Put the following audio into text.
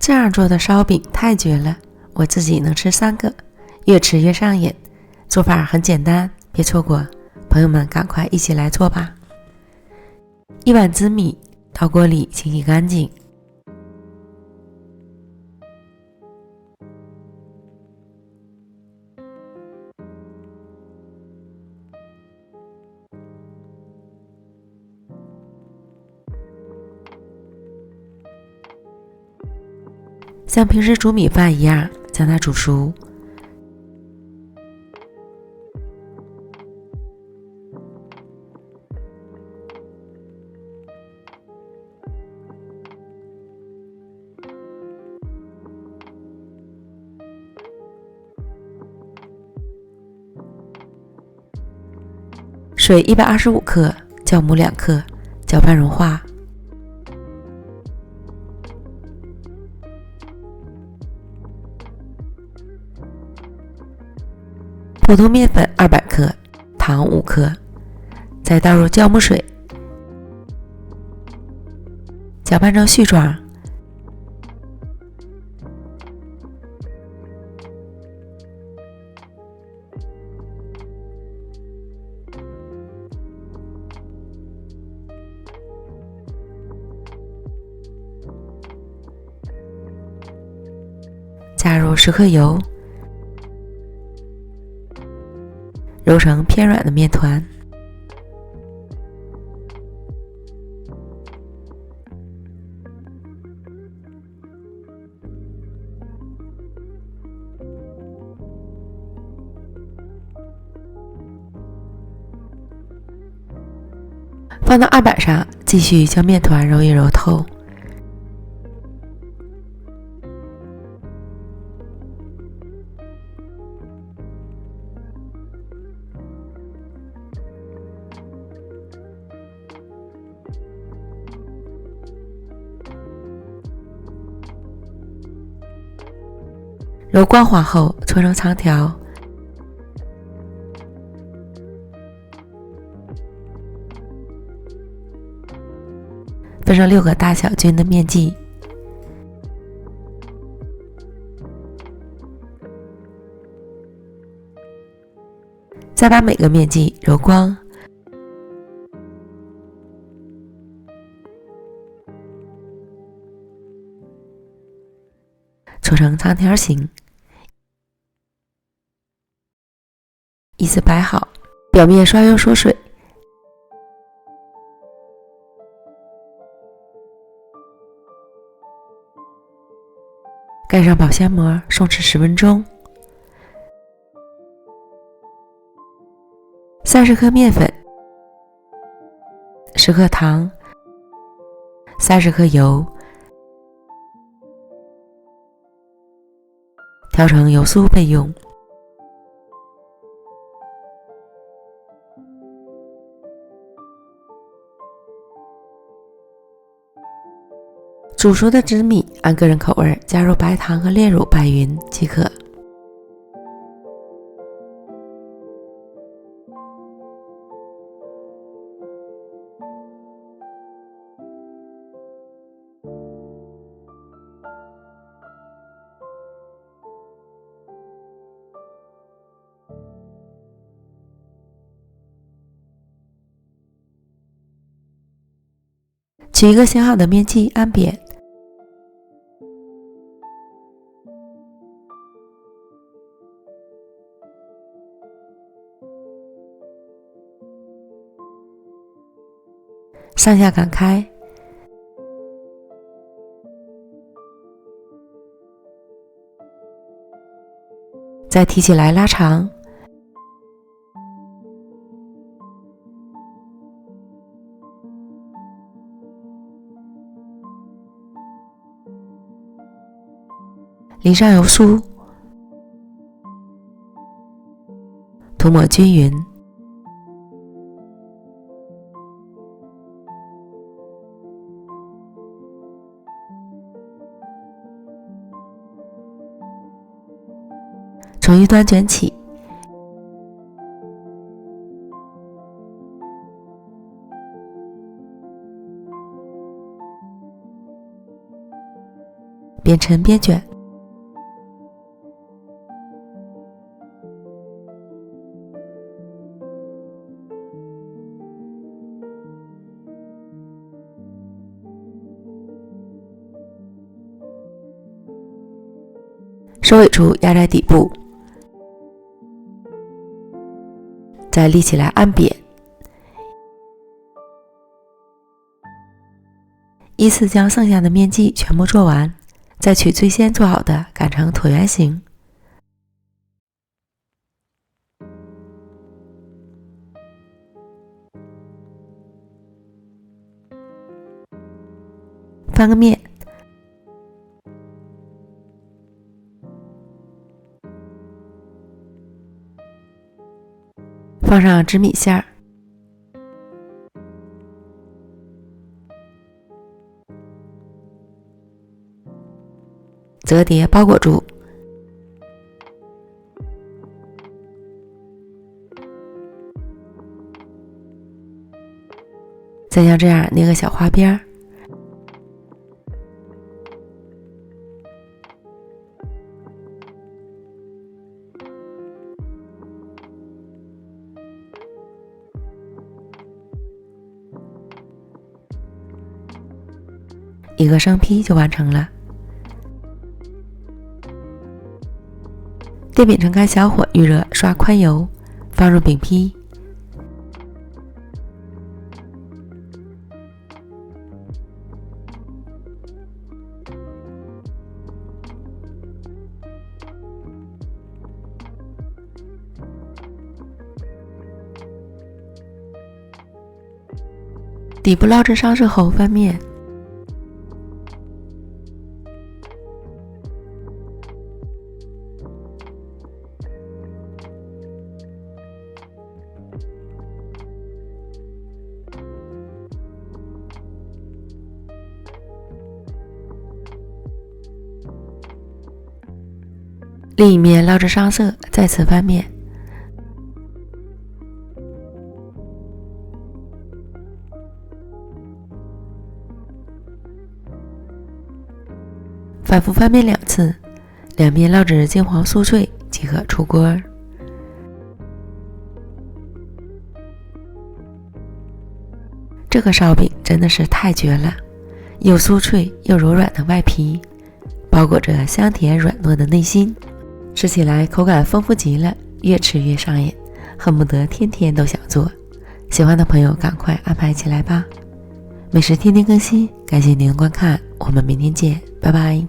这样做的烧饼太绝了，我自己能吃3个，越吃越上瘾。做法很简单，别错过，朋友们赶快一起来做吧。1碗紫米到锅里清洗干净，像平时煮米饭一样将它煮熟。水125克，酵母2克，搅拌融化。普通面粉200克，糖5克，再倒入酵母水，搅拌成絮状。加入10克油，揉成偏软的面团。放到案板上，继续将面团揉一揉透。揉光滑后，搓成长条，分成6个大小均的面剂，再把每个面剂揉光，搓成长条形，依次摆好，表面刷油锁水，盖上保鲜膜，松弛10分钟。30克面粉，10克糖，30克油，调成油酥备用。煮熟的紫米按个人口味加入白糖和炼乳拌匀即可。取一个醒好的面剂按扁，上下擀开，再提起来拉长，淋上油酥，涂抹均匀。从一端卷起，边抻边卷。收尾处压在底部，再立起来按扁，依次将剩下的面剂全部做完，再取最先做好的擀成椭圆形。翻个面，放上紫米馅儿，折叠包裹住，再像这样捏个小花边儿。一个生坯就完成了。电饼撑开小火预热，刷宽油，放入饼坯，底部捞至上色后翻面。另一面捞至上色，再次翻面。反复翻面2次，两面捞至金黄酥脆即可出锅。这个烧饼真的是太绝了，又酥脆又柔软的外皮，包裹着香甜软糯的内心，吃起来口感丰富极了，越吃越上瘾，恨不得天天都想做。喜欢的朋友赶快安排起来吧。美食天天更新，感谢您的观看，我们明天见，拜拜。